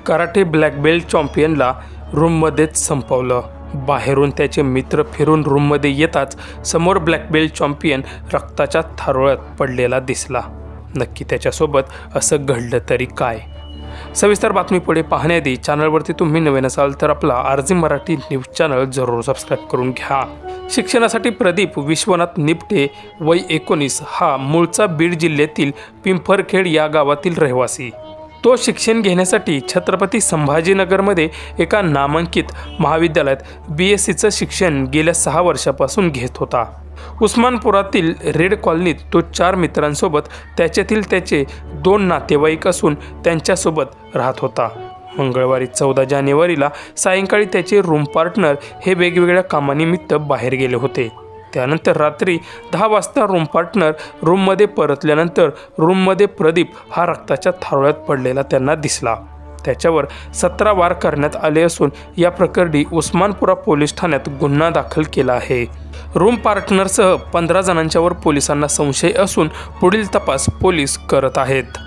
Karate black belt चॅम्पियनला रूममध्येच संपवलं। बाहेरून त्याचे मित्र फिरून रूममध्ये येताच समोर ब्लॅक बेल्ट चॅम्पियन रक्ताच्या थारोळ्यात पडलेला दिसला। नक्की त्याच्यासोबत असं घडलं तरी काय? सविस्तर बातमी पुढे पाहण्याआधी चॅनलवरती तुम्ही नवीन असाल तर आपला आरजी मराठी न्यूज चॅनल जरूर सबस्क्राईब करून घ्या। शिक्षणासाठी प्रदीप विश्वनाथ निपटे वय 19 हा मूळचा बीड जिल्ह्यातील पिंपरखेड या गावातील रहिवासी। तो शिक्षण घेण्यासाठी छत्रपती संभाजीनगरमध्ये एका नामांकित महाविद्यालयात BScचं शिक्षण गेल्या 6 वर्षापासून घेत होता। उस्मानपुरातील रेड कॉलनीत तो 4 मित्रांसोबत त्याच्यातील त्याचे 2 नातेवाईक असून त्यांच्यासोबत राहत होता। मंगळवारी 14 जानेवारीला सायंकाळी त्याचे रूम पार्टनर हे वेगवेगळ्या कामानिमित्त बाहेर गेले होते। त्यानंतर रात्री 10 वाजता रूम पार्टनर रूममध्ये परतल्यानंतर रूममध्ये प्रदीप हा रक्ताच्या थारोळ्यात पडलेला त्यांना दिसला। त्याच्यावर 17 वार करण्यात आले असून या प्रकरणी उस्मानपुरा पोलीस ठाण्यात गुन्हा दाखल केला आहे। रूम पार्टनरसह 15 जणांच्यावर पोलिसांना संशय असून पुढील तपास पोलीस करत आहेत।